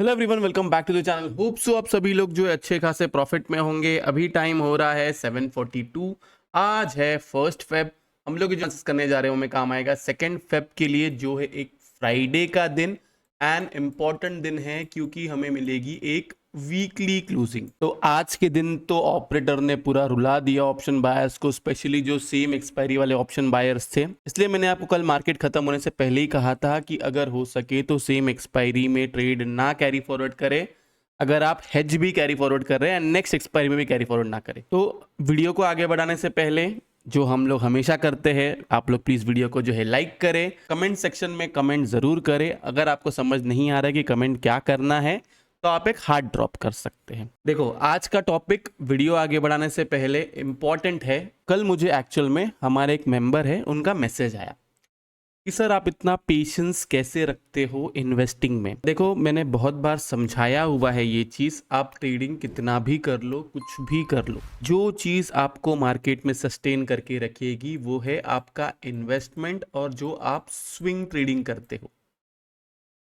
Hello everyone, welcome back to the channel. Hope so आप सभी लोग जो है अच्छे खासे प्रॉफिट में होंगे। अभी टाइम हो रहा है 7:42। आज है 1 फेब। हम लोग जो करने जा रहे हैं उनमें काम आएगा 2 फेब के लिए, जो है एक फ्राइडे का दिन एंड इम्पॉर्टेंट दिन है क्योंकि हमें मिलेगी एक वीकली क्लोजिंग। तो आज के दिन तो ऑपरेटर ने पूरा रुला दिया ऑप्शन बायर्स को, स्पेशली जो सेम एक्सपायरी वाले ऑप्शन बायर्स थे। इसलिए मैंने आपको कल मार्केट खत्म होने से पहले ही कहा था कि अगर हो सके तो सेम एक्सपायरी में ट्रेड ना कैरी फॉरवर्ड करें। अगर आप हेज भी कैरी फॉरवर्ड कर रहे हैं, नेक्स्ट एक्सपायरी में भी कैरी फॉरवर्ड ना करें। तो वीडियो को आगे बढ़ाने से पहले जो हम लोग हमेशा करते हैं, आप लोग प्लीज वीडियो को जो है लाइक करें, कमेंट सेक्शन में कमेंट जरूर करें। अगर आपको समझ नहीं आ रहा है कि कमेंट क्या करना है तो आप एक हार्ट ड्रॉप कर सकते हैं। देखो, आज का टॉपिक वीडियो आगे बढ़ाने से पहले इंपॉर्टेंट है। कल मुझे एक्चुअल में हमारे एक मेंबर है, उनका मैसेज आया कि सर आप इतना पेशेंस कैसे रखते हो इन्वेस्टिंग में। देखो, मैंने बहुत बार समझाया हुआ है ये चीज़। आप ट्रेडिंग कितना भी कर लो, कुछ भी कर लो, जो चीज़ आपको मार्केट में सस्टेन करके रखेगी वो है आपका इन्वेस्टमेंट और जो आप स्विंग ट्रेडिंग करते हो।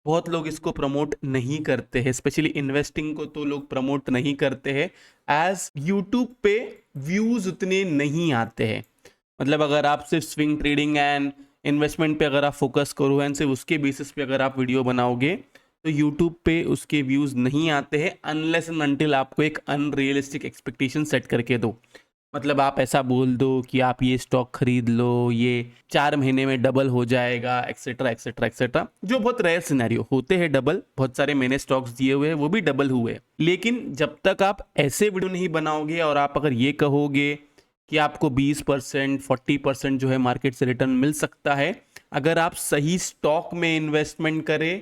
बहुत लोग इसको प्रमोट नहीं करते हैं, स्पेशली इन्वेस्टिंग को तो लोग प्रमोट नहीं करते हैं। एज यूट्यूब पे व्यूज उतने नहीं आते हैं। मतलब अगर आप सिर्फ स्विंग ट्रेडिंग एंड इन्वेस्टमेंट पे अगर आप फोकस करो एंड सिर्फ उसके बेसिस पे अगर आप वीडियो बनाओगे तो यूट्यूब पे उसके व्यूज नहीं आते हैं, अनलेस एंड अनटिल आपको एक अनरियलिस्टिक एक्सपेक्टेशन सेट करके दो। मतलब आप ऐसा बोल दो कि आप ये स्टॉक खरीद लो, ये 4 महीने में डबल हो जाएगा, एक्सेट्रा एक्सेट्रा एक्सेट्रा। जो बहुत रेयर सिनेरियो होते हैं डबल, बहुत सारे मैंने स्टॉक्स दिए हुए हैं वो भी डबल हुए हैं। लेकिन जब तक आप ऐसे वीडियो नहीं बनाओगे और आप अगर ये कहोगे कि आपको 20% 40% जो है मार्केट से रिटर्न मिल सकता है अगर आप सही स्टॉक में इन्वेस्टमेंट करें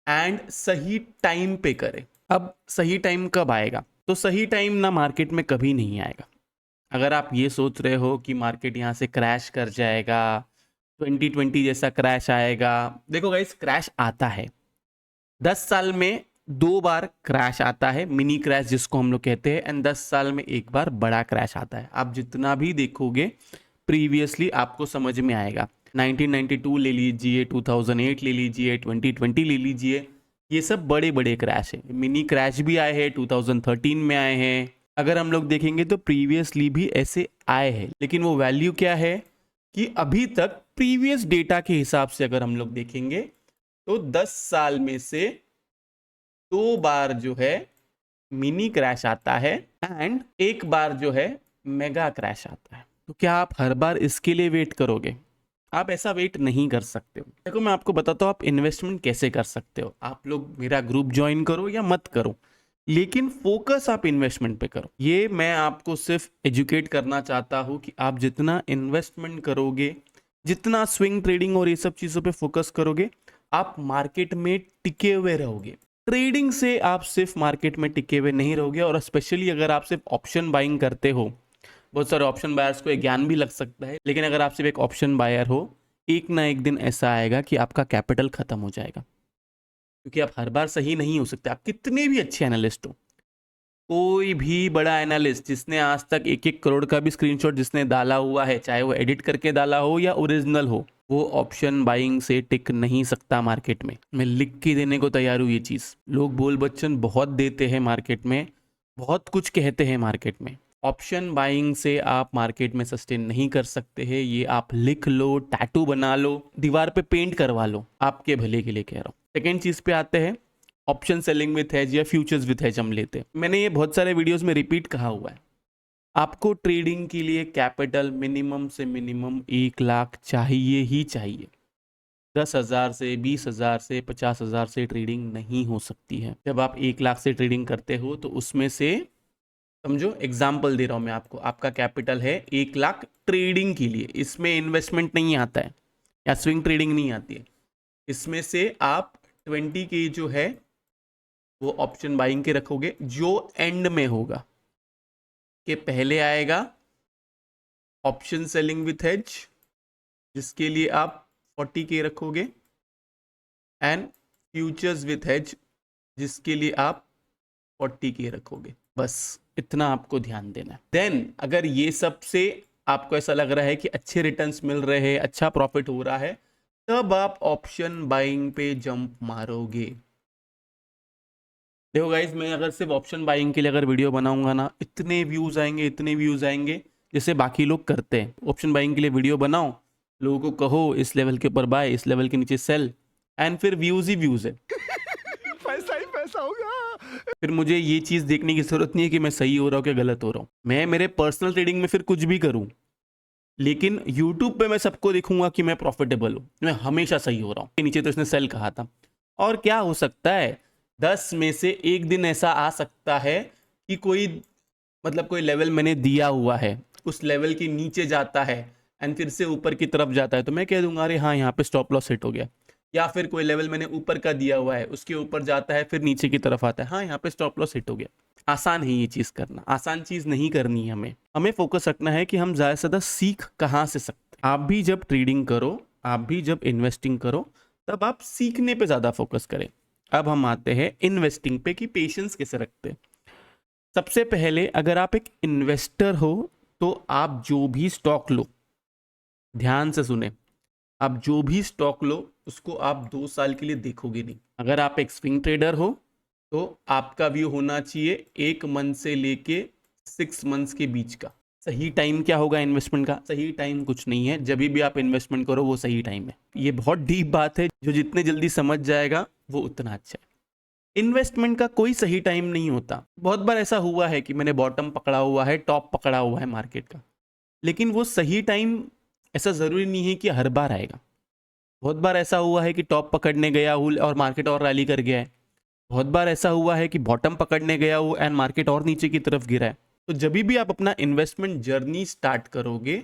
एंड सही टाइम पे करें। अब सही टाइम कब आएगा? तो सही टाइम ना मार्केट में कभी नहीं आएगा। अगर आप ये सोच रहे हो कि मार्केट यहाँ से क्रैश कर जाएगा, 2020 जैसा क्रैश आएगा, देखो गाइस, क्रैश आता है 10 साल में 2 बार क्रैश आता है, मिनी क्रैश जिसको हम लोग कहते हैं, एंड 10 साल में एक बार बड़ा क्रैश आता है। आप जितना भी देखोगे प्रीवियसली आपको समझ में आएगा। 1992 ले लीजिए, 2008 ले लीजिए, 2020 ले लीजिए, ये सब बड़े बड़े क्रैश है। मिनी क्रैश भी आए हैं, 2013 में आए हैं। अगर हम लोग देखेंगे तो प्रीवियसली भी ऐसे आए हैं, लेकिन वो वैल्यू क्या है कि अभी तक प्रीवियस डेटा के हिसाब से अगर हम लोग देखेंगे तो 10 साल में से 2 बार जो है मिनी क्रैश आता है एंड एक बार जो है मेगा क्रैश आता है। तो क्या आप हर बार इसके लिए वेट करोगे? आप ऐसा वेट नहीं कर सकते हो। देखो, मैं आपको बताता हूँ आप इन्वेस्टमेंट कैसे कर सकते हो। आप लोग मेरा ग्रुप ज्वाइन करो या मत करो, लेकिन फोकस आप इन्वेस्टमेंट पे करो। ये मैं आपको सिर्फ एजुकेट करना चाहता हूँ कि आप जितना इन्वेस्टमेंट करोगे, जितना स्विंग ट्रेडिंग और ये सब चीज़ों पे फोकस करोगे, आप मार्केट में टिके हुए रहोगे। ट्रेडिंग से आप सिर्फ मार्केट में टिके हुए नहीं रहोगे, और स्पेशली अगर आप सिर्फ ऑप्शन बाइंग करते हो, बहुत सारे ऑप्शन बायर्स को एक ज्ञान भी लग सकता है, लेकिन अगर आप सिर्फ एक ऑप्शन बायर हो, एक ना एक दिन ऐसा आएगा कि आपका कैपिटल खत्म हो जाएगा। क्योंकि आप हर बार सही नहीं हो सकते, आप कितने भी अच्छे एनालिस्ट हो। कोई भी बड़ा एनालिस्ट जिसने आज तक 1-1 करोड़ का भी स्क्रीनशॉट जिसने डाला हुआ है, चाहे वो एडिट करके डाला हो या ओरिजिनल हो, वो ऑप्शन बाइंग से टिक नहीं सकता मार्केट में। मैं लिख के देने को तैयार हूँ ये चीज़। लोग बोल बच्चन बहुत देते हैं मार्केट में, बहुत कुछ कहते हैं मार्केट में। ऑप्शन बाइंग से आप मार्केट में सस्टेन नहीं कर सकते हैं। ये आप लिख लो, टैटू बना लो, दीवार पे पेंट करवा लो, आपके भले के लिए कह रहा हूँ। सेकेंड चीज़ पे आते हैं, ऑप्शन सेलिंग विथ हेज या फ्यूचर्स विथ हेज हम लेते हैं। मैंने ये बहुत सारे वीडियोस में रिपीट कहा हुआ है, आपको ट्रेडिंग के लिए कैपिटल मिनिमम से मिनिमम 1 लाख चाहिए ही चाहिए। 10,000 से, 20,000 से, 50,000 से ट्रेडिंग नहीं हो सकती है। जब आप 1 लाख से ट्रेडिंग करते हो तो उसमें से, समझो एग्जाम्पल दे रहा हूं मैं आपको, आपका कैपिटल है 1 लाख ट्रेडिंग के लिए, इसमें इन्वेस्टमेंट नहीं आता है या स्विंग ट्रेडिंग नहीं आती है। इसमें से आप 20 के जो है वो ऑप्शन बाइंग के रखोगे, जो एंड में होगा कि पहले आएगा ऑप्शन सेलिंग विथ हेज, जिसके लिए आप 40 के रखोगे, एंड फ्यूचर्स विथ हेज, जिसके लिए आप 40 के रखोगे। बस इतना आपको ध्यान देना है। देन अगर ये सब से आपको ऐसा लग रहा है कि अच्छे रिटर्न्स मिल रहे हैं, अच्छा प्रॉफिट हो रहा है, तब आप ऑप्शन बाइंग पे जंप मारोगे। देखो गाइज, मैं अगर सिर्फ ऑप्शन बाइंग के लिए अगर वीडियो बनाऊंगा ना, इतने व्यूज आएंगे जैसे बाकी लोग करते हैं। ऑप्शन बाइंग के लिए वीडियो बनाओ, लोगों को कहो इस लेवल के ऊपर बाय, इस लेवल के नीचे सेल, एंड फिर व्यूज ही व्यूज है। पैसा ही पैसा होगा। फिर मुझे ये चीज देखने की जरूरत नहीं है कि मैं सही हो रहा हूँ कि गलत हो रहा हूँ। मैं मेरे पर्सनल ट्रेडिंग में फिर कुछ भी करूँ, लेकिन यूट्यूब पे मैं सबको दिखूंगा कि मैं प्रॉफिटेबल हूँ, मैं हमेशा सही हो रहा हूँ। नीचे तो इसने सेल कहा था, और क्या हो सकता है, 10 में से एक दिन ऐसा आ सकता है कि कोई मतलब कोई लेवल मैंने दिया हुआ है, उस लेवल के नीचे जाता है एंड फिर से ऊपर की तरफ जाता है, तो मैं कह दूंगा अरे हाँ यहाँ पे स्टॉप लॉस हिट हो गया। या फिर कोई लेवल मैंने ऊपर का दिया हुआ है, उसके ऊपर जाता है फिर नीचे की तरफ आता है, हाँ यहाँ पे स्टॉप लॉस हिट हो गया। आसान है ये चीज करना, आसान चीज नहीं करनी है। हमें हमें फोकस रखना है कि हम ज्यादा से ज्यादा सीख कहाँ से सकते हैं। आप भी जब ट्रेडिंग करो, आप भी जब इन्वेस्टिंग करो, तब आप सीखने पे ज्यादा फोकस करें। अब हम आते हैं इन्वेस्टिंग पे कि पेशेंस कैसे रखते हैं। सबसे पहले अगर आप एक इन्वेस्टर हो तो आप जो भी स्टॉक लो, ध्यान से सुने, आप जो भी स्टॉक लो उसको आप 2 साल के लिए देखोगे नहीं। अगर आप एक स्विंग ट्रेडर हो तो आपका व्यू होना चाहिए 1 मंथ से लेके 6 मंथ्स के बीच का। सही टाइम क्या होगा इन्वेस्टमेंट का? सही टाइम कुछ नहीं है, जब भी आप इन्वेस्टमेंट करो वो सही टाइम है। ये बहुत डीप बात है, जो जितने जल्दी समझ जाएगा वो उतना अच्छा है। इन्वेस्टमेंट का कोई सही टाइम नहीं होता। बहुत बार ऐसा हुआ है कि मैंने बॉटम पकड़ा हुआ है, टॉप पकड़ा हुआ है मार्केट का, लेकिन वो सही टाइम ऐसा जरूरी नहीं है कि हर बार आएगा। बहुत बार ऐसा हुआ है कि टॉप पकड़ने गया हूँ और मार्केट और रैली कर गया है। बहुत बार ऐसा हुआ है कि बॉटम पकड़ने गया हूँ एंड मार्केट और नीचे की तरफ गिरा है। तो जब भी आप अपना इन्वेस्टमेंट जर्नी स्टार्ट करोगे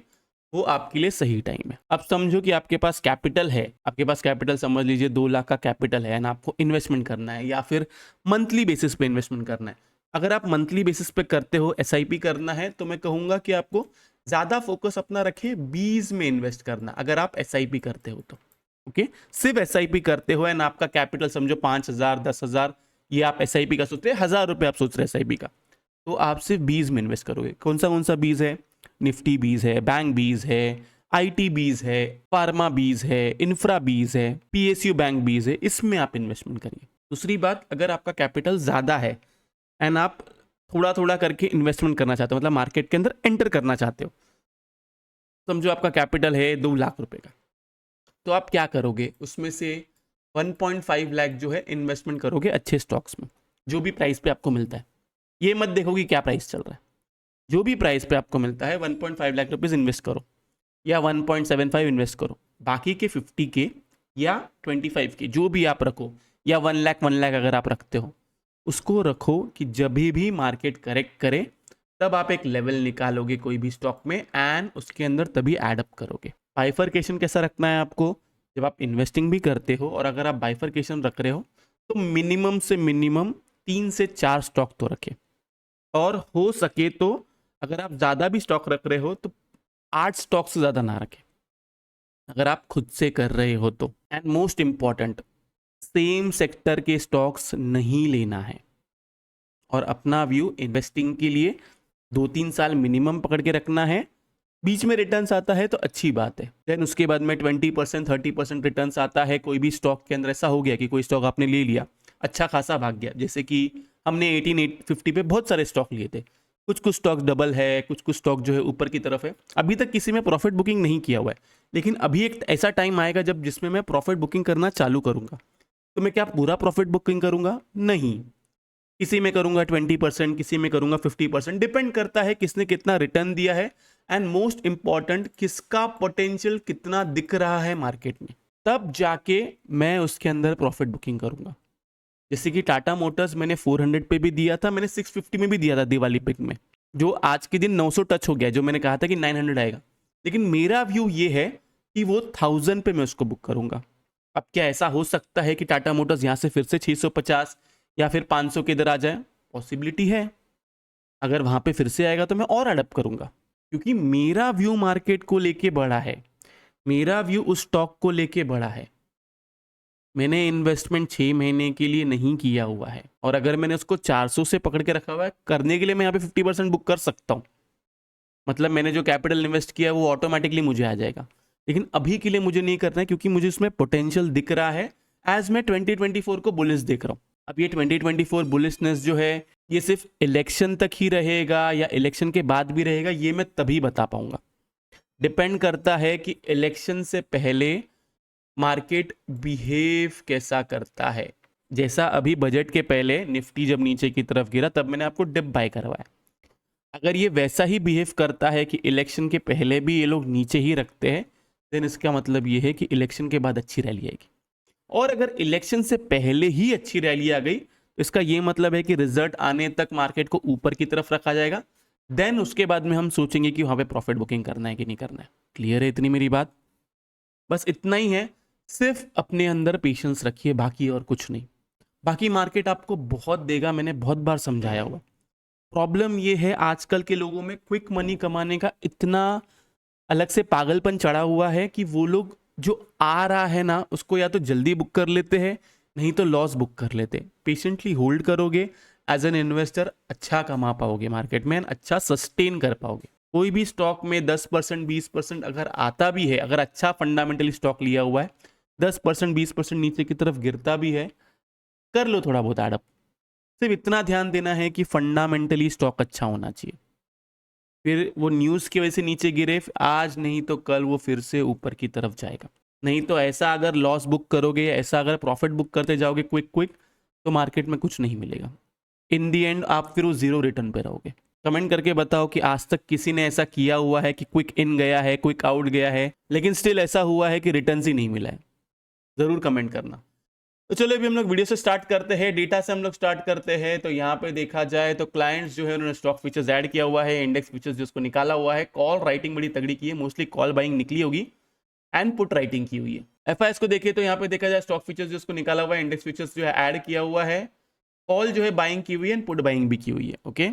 वो आपके लिए सही टाइम है। अब समझो कि आपके पास कैपिटल है, आपके पास कैपिटल समझ लीजिए 2 लाख का कैपिटल है एंड आपको इन्वेस्टमेंट करना है या फिर मंथली बेसिस पे इन्वेस्टमेंट करना है। अगर आप मंथली बेसिस पे करते हो, एसआईपी करना है, तो मैं कहूंगा कि आपको ज्यादा फोकस अपना रखे बीज में इन्वेस्ट करना। अगर आप एसआईपी करते हो तो ओके, सिर्फ एसआईपी करते हो एंड आपका कैपिटल समझो 5,000 10,000, ये आप एसआईपी का सोच रहे हैं, 1,000 रुपये आप सोच रहे हैं एसआईपी का, तो आप सिर्फ बीज में इन्वेस्ट करोगे। कौन सा बीज है? निफ्टी बीज है, बैंक बीज है, आईटी बीज है, फार्मा बीज है, इंफ्रा बीज है, पीएसयू बैंक बीज है, इसमें आप इन्वेस्टमेंट करिए। दूसरी बात, अगर आपका कैपिटल ज्यादा है एंड आप थोड़ा थोड़ा करके इन्वेस्टमेंट करना चाहते हो, मतलब मार्केट के अंदर एंटर करना चाहते हो, समझो आपका कैपिटल है 2 लाख रुपए का, तो आप क्या करोगे, उसमें से 1.5 लाख जो है इन्वेस्टमेंट करोगे अच्छे स्टॉक्स में, जो भी प्राइस पे आपको मिलता है। ये मत देखो कि क्या प्राइस चल रहा है, जो भी प्राइस पे आपको मिलता है 1.5 लाख रुपीज इन्वेस्ट करो या 1.75 इन्वेस्ट करो। बाकी के 50 के या 25 के जो भी आप रखो, या 1 लाख अगर आप रखते हो, उसको रखो कि जब भी मार्केट करेक्ट करे तब आप एक लेवल निकालोगे कोई भी स्टॉक में एंड उसके अंदर तभी एडअप करोगे। बाइफरकेशन कैसा रखना है आपको? जब आप इन्वेस्टिंग भी करते हो और अगर आप बाइफरकेशन रख रहे हो तो मिनिमम से मिनिमम 3 से 4 स्टॉक तो रखें, और हो सके तो अगर आप ज़्यादा भी स्टॉक रख रहे हो तो 8 स्टॉक से ज़्यादा ना रखें, अगर आप खुद से कर रहे हो तो। And most important, same sector के स्टॉक्स नहीं लेना है, और अपना व्यू इन्वेस्टिंग के लिए 2-3 साल मिनिमम पकड़ के रखना है। बीच में रिटर्न्स आता है तो अच्छी बात है, देन उसके बाद में 20% 30% रिटर्न्स आता है। कोई भी स्टॉक के अंदर ऐसा हो गया कि कोई स्टॉक आपने ले लिया, अच्छा खासा भाग गया, जैसे कि हमने 1850 पे बहुत सारे स्टॉक लिए थे, कुछ स्टॉक डबल है, कुछ स्टॉक जो है ऊपर की तरफ है। अभी तक किसी में प्रॉफिट बुकिंग नहीं किया हुआ है, लेकिन अभी एक ऐसा टाइम आएगा जब जिसमें मैं प्रॉफिट बुकिंग करना चालू करूंगा। तो मैं क्या पूरा प्रॉफिट बुकिंग करूंगा? नहीं, किसी में करूंगा 20%, किसी में करूंगा 50%, डिपेंड करता है किसने कितना रिटर्न दिया है एंड मोस्ट इंपॉर्टेंट किसका पोटेंशियल कितना दिख रहा है मार्केट में, तब जाके मैं उसके अंदर प्रॉफिट बुकिंग करूंगा। जैसे कि टाटा मोटर्स मैंने 400 पे भी दिया था, मैंने 650 में भी दिया था दिवाली पिक में, जो आज के दिन 900 टच हो गया, जो मैंने कहा था कि 900 आएगा, लेकिन मेरा व्यू ये है कि वो 1000 पे मैं उसको बुक करूंगा। अब क्या ऐसा हो सकता है कि टाटा मोटर्स यहाँ से फिर से 650 या फिर 500 के इधर आ जाए? पॉसिबिलिटी है। अगर वहां पे फिर से आएगा तो मैं और अडप्ट करूंगा, क्योंकि मेरा व्यू मार्केट को लेके बड़ा है, मेरा व्यू उस स्टॉक को लेके बड़ा है। मैंने इन्वेस्टमेंट 6 महीने के लिए नहीं किया हुआ है, और अगर मैंने उसको 400 से पकड़ के रखा हुआ है, करने के लिए मैं यहाँ पे 50% बुक कर सकता हूँ, मतलब मैंने जो कैपिटल इन्वेस्ट किया है वो ऑटोमेटिकली मुझे आ जाएगा। लेकिन अभी के लिए मुझे नहीं करना है, क्योंकि मुझे उसमें पोटेंशियल दिख रहा है, एज मैं 2024 को बुलिश देख रहा हूँ। अब ये 2024 बुलिशनेस जो है ये सिर्फ इलेक्शन तक ही रहेगा या इलेक्शन के बाद भी रहेगा, ये मैं तभी बता पाऊंगा। डिपेंड करता है कि इलेक्शन से पहले मार्केट बिहेव कैसा करता है। जैसा अभी बजट के पहले निफ्टी जब नीचे की तरफ गिरा तब मैंने आपको डिप बाय करवाया। अगर ये वैसा ही बिहेव करता है कि इलेक्शन के पहले भी ये लोग नीचे ही रखते हैं, देन इसका मतलब ये है कि इलेक्शन के बाद अच्छी रैली आएगी। और अगर इलेक्शन से पहले ही अच्छी रैली आ गई तो इसका ये मतलब है कि रिजल्ट आने तक मार्केट को ऊपर की तरफ रखा जाएगा। देन उसके बाद में हम सोचेंगे कि वहाँ पे प्रॉफिट बुकिंग करना है कि नहीं करना है। क्लियर है इतनी मेरी बात? बस इतना ही है, सिर्फ अपने अंदर पेशेंस रखिए, बाकी और कुछ नहीं। बाकी मार्केट आपको बहुत देगा, मैंने बहुत बार समझाया हुआ। प्रॉब्लम ये है आजकल के लोगों में क्विक मनी कमाने का इतना अलग से पागलपन चढ़ा हुआ है कि वो लोग जो आ रहा है ना उसको या तो जल्दी बुक कर लेते हैं, नहीं तो लॉस बुक कर लेते हैं। पेशेंटली होल्ड करोगे एज एन इन्वेस्टर अच्छा कमा पाओगे मार्केट में, अच्छा सस्टेन कर पाओगे। कोई भी स्टॉक में 10% 20% अगर आता भी है, अगर अच्छा फंडामेंटली स्टॉक लिया हुआ है, 10% 20% नीचे की तरफ गिरता भी है, कर लो थोड़ा बहुत एडअप। सिर्फ इतना ध्यान देना है कि फंडामेंटली स्टॉक अच्छा होना चाहिए। फिर वो न्यूज़ की वजह से नीचे गिरे आज, नहीं तो कल वो फिर से ऊपर की तरफ जाएगा। नहीं तो ऐसा अगर लॉस बुक करोगे, ऐसा अगर प्रॉफिट बुक करते जाओगे क्विक तो मार्केट में कुछ नहीं मिलेगा। इन दी एंड आप फिर वो जीरो रिटर्न पे रहोगे। कमेंट करके बताओ कि आज तक किसी ने ऐसा किया हुआ है कि क्विक इन गया है, क्विक आउट गया है, लेकिन स्टिल ऐसा हुआ है कि रिटर्न ही नहीं मिला है। ज़रूर कमेंट करना। तो चलो अभी हम लोग वीडियो से स्टार्ट करते हैं, डेटा से हम लोग स्टार्ट करते हैं। तो यहाँ पे देखा जाए तो क्लाइंट्स जो है उन्होंने स्टॉक फीचर्स ऐड किया हुआ है, इंडेक्स फीचर्स जिसको निकाला हुआ है, कॉल राइटिंग बड़ी तगड़ी की है, मोस्टली कॉल बाइंग निकली होगी एंड पुट राइटिंग की हुई है। एफआईएस को देखिए तो यहाँ पे देखा जाए स्टॉक फीचर्स जिसको निकाला हुआ है, इंडेक्स फीचर्स जो है ऐड किया हुआ है, कॉल जो है बाइंग की हुई है एंड पुट बाइंग भी की हुई है। ओके,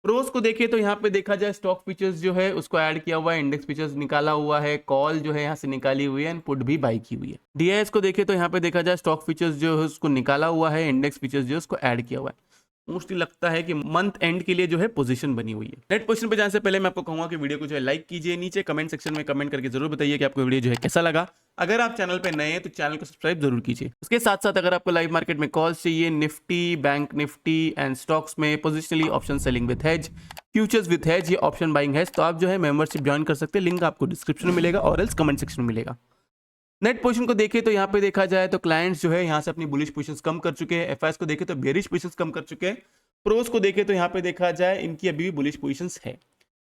प्रोस को देखिए तो यहाँ पे देखा जाए स्टॉक फीचर्स जो है उसको ऐड किया हुआ है, इंडेक्स फीचर्स निकाला हुआ है, कॉल जो है यहाँ से निकाली हुई है एंड पुट भी बाई की हुई है। डीआईएस को देखिए तो यहाँ पे देखा जाए स्टॉक फीचर्स जो है उसको निकाला हुआ है, इंडेक्स फीचर्स जो है उसको ऐड किया हुआ है। मोस्टली लगता है कि मंथ एंड के लिए जो है पोजीशन बनी हुई है। नेक्स्ट क्वेश्चन पे जाने से पहले मैं आपको कहूंगा कि वीडियो को जो है लाइक कीजिए, नीचे कमेंट सेक्शन में कमेंट करके जरूर बताइए कि आपको वीडियो जो है कैसा लगा। अगर आप चैनल पे नए हैं तो चैनल को सब्सक्राइब जरूर कीजिए। उसके साथ साथ अगर आपको लाइव मार्केट में कॉल्स चाहिए, Nifty, bank Nifty and stocks में positionally option selling with hedge, futures with hedge, ये ऑप्शन बाइंग है, तो आप जो है मेंबरशिप ज्वाइन कर सकते हैं। लिंक आपको डिस्क्रिप्शन में मिलेगा और एल्स कमेंट सेक्शन में मिलेगा। नेट पोजीशन को देखें तो यहाँ पे देखा जाए तो क्लाइंट्स जो है यहाँ से अपनी बुलिश पोजीशंस कम कर चुके हैं। एफआईएस को देखें तो बेरिश पोजीशंस कम कर चुके हैं। प्रोस को देखें तो यहाँ पे देखा जाए इनकी अभी भी बुलिश पोजीशंस है।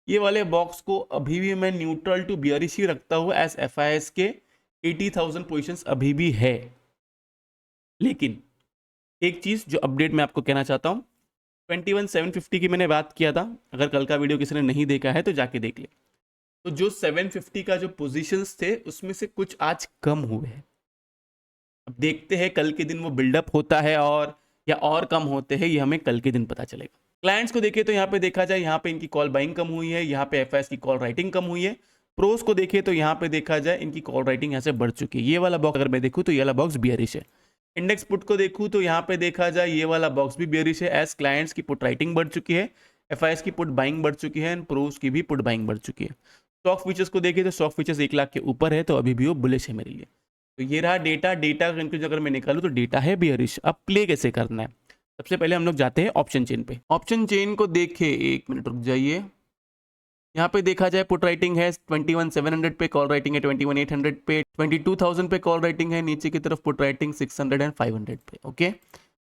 ये वाले बॉक्स को अभी भी मैं न्यूट्रल टू बियरिश ही रखता हूँ, एज एफआईएस के 80,000 पोजीशंस अभी भी है। लेकिन एक चीज जो अपडेट मैं आपको कहना चाहता हूँ, 21,750 की मैंने बात किया था, अगर कल का वीडियो किसी ने नहीं देखा है तो जाके देख ले। तो जो 750 का जो पोजीशंस थे उसमें से कुछ आज कम हुए हैं। अब देखते हैं कल के दिन वो बिल्डअप होता है और कम होते हैं, ये हमें कल के दिन पता चलेगा। क्लाइंट्स को देखें तो यहाँ पे देखा जाए यहाँ पे इनकी कॉल बाइंग कम हुई है, यहाँ पे एफआईएस की कॉल राइटिंग कम हुई है। प्रोस को देखें तो यहाँ पे देखा जाए इनकी कॉल राइटिंग यहाँ से बढ़ चुकी है। ये वाला बॉक्स अगर मैं देखूँ तो ये वाला बॉक्स बियरिश है। इंडेक्स पुट को देखूँ तो यहाँ पे देखा जाए ये वाला बॉक्स भी बियरिश है, एज क्लाइंट्स की पुट राइटिंग बढ़ चुकी है, एफआईएस की पुट बाइंग बढ़ चुकी है एंड प्रोस की भी पुट बाइंग बढ़ चुकी है। स्टॉक फीचर्स को देखिए तो स्टॉक फीचर्स 1 लाख के ऊपर है, तो अभी भी वो बुलिश है मेरे लिए। तो ये रहा डेटा कंक्लूजन अगर मैं निकालूं तो डेटा है बियरिश। अब प्ले कैसे करना है, सबसे पहले हम लोग जाते हैं ऑप्शन चेन पे। ऑप्शन चेन को देखे, एक मिनट रुक जाइए। यहाँ पे देखा जाए पुट राइटिंग है 21,700 पे, कॉल राइटिंग है 21,800 पे, 22,000 पे कॉल राइटिंग है, नीचे की तरफ पुट राइटिंग 600 एंड 500 पे। ओके,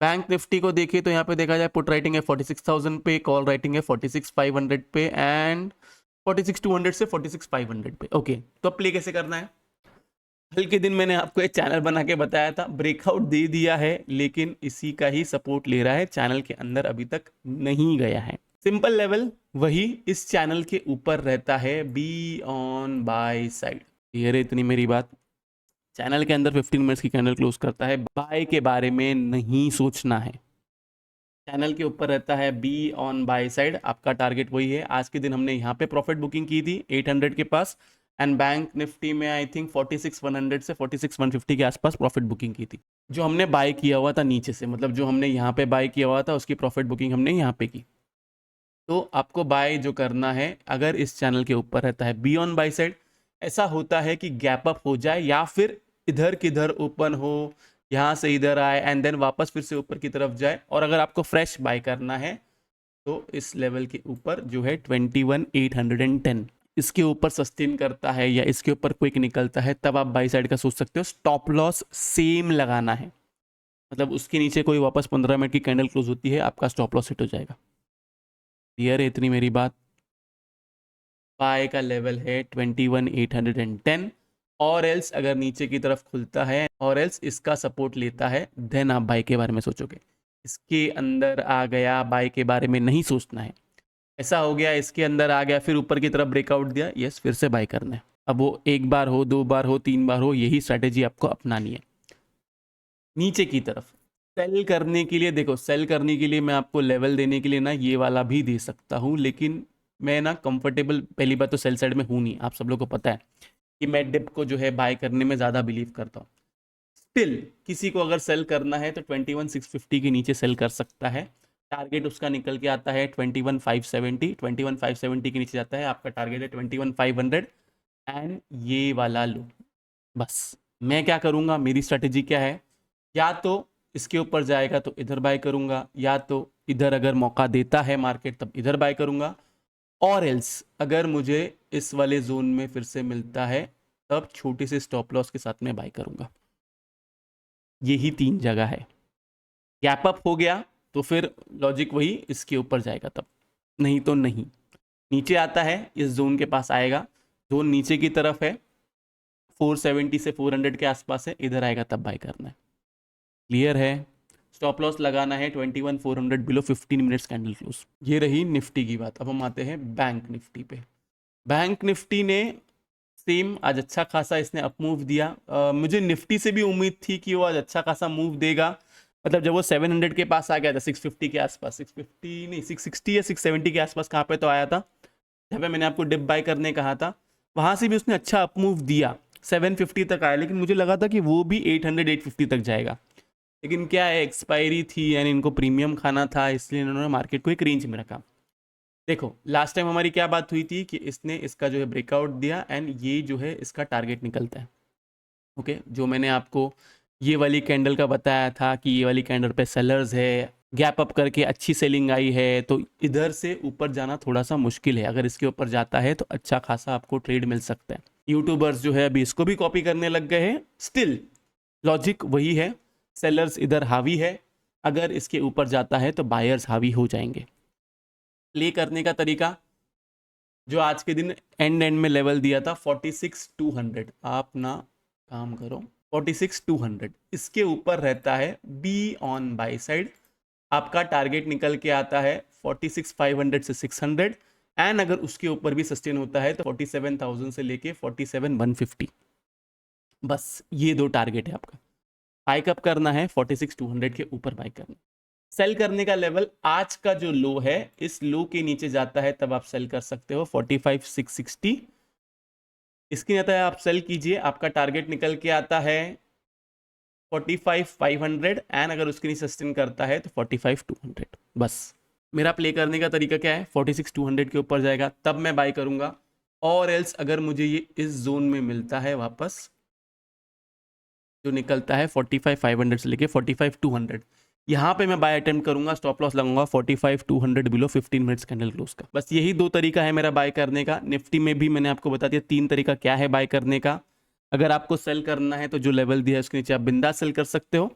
बैंक निफ्टी को देखिए तो यहाँ पे देखा जाए पुट राइटिंग है 46,000 पे, कॉल राइटिंग है 46,500 पे एंड 46,200 से 46,500 पे। ओके, तो अब प्ले कैसे करना है, कल के दिन मैंने आपको एक चैनल बना के बताया था, ब्रेकआउट दे दिया है लेकिन इसी का ही सपोर्ट ले रहा है, चैनल के अंदर अभी तक नहीं गया है। सिंपल लेवल वही इस चैनल के ऊपर रहता है, be on by side. Clear है इतनी मेरी बात? चैनल के अंदर 15 मिनट्स की कैंडल क्लोज करता है, बाय के बारे में नहीं सोचना है। चैनल के ऊपर रहता है बी ऑन बाय साइड, आपका टारगेट वही है। आज के दिन हमने यहाँ पे प्रॉफिट बुकिंग की थी 800 के पास एंड बैंक निफ्टी में आई थिंक 46,100 से 46,150 के आसपास प्रॉफिट बुकिंग की थी। जो हमने बाय किया हुआ था नीचे से, मतलब जो हमने यहाँ पे बाय किया हुआ था उसकी प्रॉफिट बुकिंग हमने यहाँ पे की। तो आपको बाय जो करना है, अगर इस चैनल के ऊपर रहता है बी ऑन बाय साइड, ऐसा होता है कि गैप अप हो जाए या फिर इधर किधर ओपन हो, यहाँ से इधर आए एंड देन वापस फिर से ऊपर की तरफ जाए, और अगर आपको फ्रेश बाय करना है तो इस लेवल के ऊपर जो है 21,810 इसके ऊपर सस्टेन करता है या इसके ऊपर क्विक निकलता है, तब आप बाई साइड का सोच सकते हो। स्टॉप लॉस सेम लगाना है, मतलब उसके नीचे कोई वापस 15 मिनट की कैंडल क्लोज होती है, आपका स्टॉप लॉस हिट हो जाएगा। क्लियर है इतनी मेरी बात? बाय का लेवल है 21,810, और एल्स अगर नीचे की तरफ खुलता है और एल्स इसका सपोर्ट लेता है, देन आप बाय के बारे में सोचोगे। इसके अंदर आ गया, बाय के बारे में नहीं सोचना है। ऐसा हो गया, इसके अंदर आ गया, फिर ऊपर की तरफ ब्रेकआउट दिया, यस फिर से बाय करना है। अब वो एक बार हो, 2 बार हो, 3 बार हो, यही स्ट्रैटेजी आपको अपनानी है। नीचे की तरफ सेल करने के लिए, देखो सेल करने के लिए मैं आपको लेवल देने के लिए ना ये वाला भी दे सकता हूँ, लेकिन मैं ना कंफर्टेबल, पहली बात तो सेल साइड में हूँ नहीं, आप सब लोग को पता है कि मैं डिप को जो है बाय करने में ज़्यादा बिलीव करता हूँ। स्टिल किसी को अगर सेल करना है तो 21,650 के नीचे सेल कर सकता है। टारगेट उसका निकल के आता है 21,570, 21,570 के नीचे जाता है, आपका टारगेट है 21,500 एंड ये वाला लो। बस मैं क्या करूँगा, मेरी स्ट्रैटेजी क्या है, या तो इसके ऊपर जाएगा तो इधर बाय करूँगा, या तो इधर अगर मौका देता है मार्केट तब इधर बाय करूँगा, और एल्स अगर मुझे इस वाले जोन में फिर से मिलता है तब छोटे से स्टॉप लॉस के साथ में बाय करूँगा। यही 3 जगह है। गैप अप हो गया तो फिर लॉजिक वही, इसके ऊपर जाएगा तब, नहीं तो नहीं। नीचे आता है, इस जोन के पास आएगा, जोन नीचे की तरफ है, 470 से 400 के आसपास है, इधर आएगा तब बाय करना है। क्लियर है? स्टॉप लॉस लगाना है 21,400 बिलो 15 मिनट्स कैंडल क्लोज। ये रही निफ्टी की बात। अब हम आते हैं बैंक निफ्टी पे। बैंक निफ्टी ने सेम आज अच्छा खासा इसने अप मूव दिया। मुझे निफ्टी से भी उम्मीद थी कि वो आज अच्छा खासा मूव देगा, मतलब जब वो 700 के पास आ गया था, 650 के आसपास, 650 नहीं 660 या 670 के आसपास कहाँ पे तो आया था, जहाँ पे मैंने आपको डिप बाय करने कहा था, वहाँ से भी उसने अच्छा अप मूव दिया, 750 तक आया, लेकिन मुझे लगा था कि वो भी 800 850 तक जाएगा। लेकिन क्या है, एक्सपायरी थी यानी इनको प्रीमियम खाना था, इसलिए इन्होंने मार्केट को एक रेंज में रखा। देखो लास्ट टाइम हमारी क्या बात हुई थी कि इसने इसका जो है ब्रेकआउट दिया एंड ये जो है इसका टारगेट निकलता है। ओके, जो मैंने आपको ये वाली कैंडल का बताया था कि ये वाली कैंडल पे सेलर्स है, गैप अप करके अच्छी सेलिंग आई है, तो इधर से ऊपर जाना थोड़ा सा मुश्किल है। अगर इसके ऊपर जाता है तो अच्छा खासा आपको ट्रेड मिल सकता है। यूट्यूबर्स जो है अभी इसको भी कॉपी करने लग गए हैं। स्टिल लॉजिक वही है, सेलर्स इधर हावी है, अगर इसके ऊपर जाता है तो बायर्स हावी हो जाएंगे। प्ले करने का तरीका, जो आज के दिन एंड में लेवल दिया था 46,200, आप ना काम करो 46,200, इसके ऊपर रहता है बी ऑन बाय साइड। आपका टारगेट निकल के आता है 46,500 से 600, एंड अगर उसके ऊपर भी सस्टेन होता है तो 47,000 से लेके 47,150। बस ये 2 टारगेट है आपका। बाय कब करना है, 46,200 के ऊपर बाय करना। सेल करने का लेवल आज का जो लो है, इस लो के नीचे जाता है तब आप सेल कर सकते हो 45,660। इसके नीचे आप सेल कीजिए, आपका टारगेट निकल के आता है 45,500 एंड अगर उसके नीचे सस्टेन करता है तो 45,200। बस मेरा प्ले करने का तरीका क्या है, 46,200 के ऊपर जाएगा तब मैं बाय करूंगा, और एल्स अगर मुझे ये इस जोन में मिलता है वापस, जो निकलता है 45,500 से लेके 45,200, यहाँ पे मैं बाय अटेम्प्ट करूंगा, स्टॉप लॉस लगाऊंगा 45,200 बिलो 15 मिनट्स कैंडल क्लोज का। बस यही 2 तरीका है मेरा बाय करने का। निफ्टी में भी मैंने आपको बता दिया 3 तरीका क्या है बाय करने का। अगर आपको सेल करना है तो जो लेवल दिया है उसके नीचे आप बिंदास सेल कर सकते हो।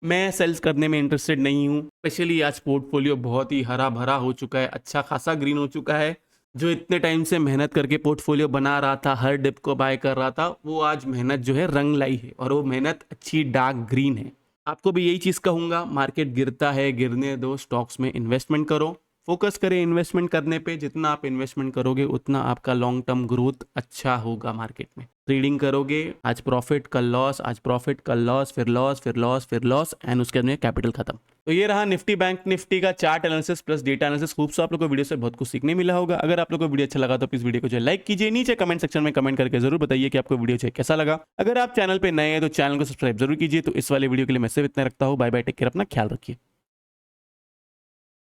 मैं सेल्स करने में इंटरेस्टेड नहीं हूँ, स्पेशली आज पोर्टफोलियो बहुत ही हरा भरा हो चुका है, अच्छा खासा ग्रीन हो चुका है। जो इतने टाइम से मेहनत करके पोर्टफोलियो बना रहा था, हर डिप को बाय कर रहा था, वो आज मेहनत जो है रंग लाई है, और वो मेहनत अच्छी डार्क ग्रीन है। आपको भी यही चीज़ कहूँगा, मार्केट गिरता है, गिरने दो, स्टॉक्स में इन्वेस्टमेंट करो, फोकस करें इन्वेस्टमेंट करने पे। जितना आप इन्वेस्टमेंट करोगे उतना आपका लॉन्ग टर्म ग्रोथ अच्छा होगा मार्केट में। ट्रेडिंग करोगे, आज प्रॉफिट कल लॉस, आज प्रॉफिट कल लॉस, फिर लॉस, फिर लॉस, फिर लॉस, एंड उसके अंदर कैपिटल खत्म। तो ये रहा निफ्टी बैंक निफ्टी का chart analysis plus data analysis. खूब सा आप लोगों को वीडियो से बहुत कुछ सीखने मिला होगा। अगर आप लोगों को वीडियो अच्छा लगा तो प्लीज वीडियो को जो लाइक कीजिए, नीचे कमेंट सेक्शन में कमेंट करके जरूर बताइए कि आपको वीडियो जो कैसा लगा। अगर आप चैनल पे नए हैं तो चैनल को सब्सक्राइब जरूर कीजिए। तो इस वाले वीडियो के लिए मैं सिर्फ इतना रखता हूँ। बाय बाय, टेक केयर, अपना ख्याल रखिए।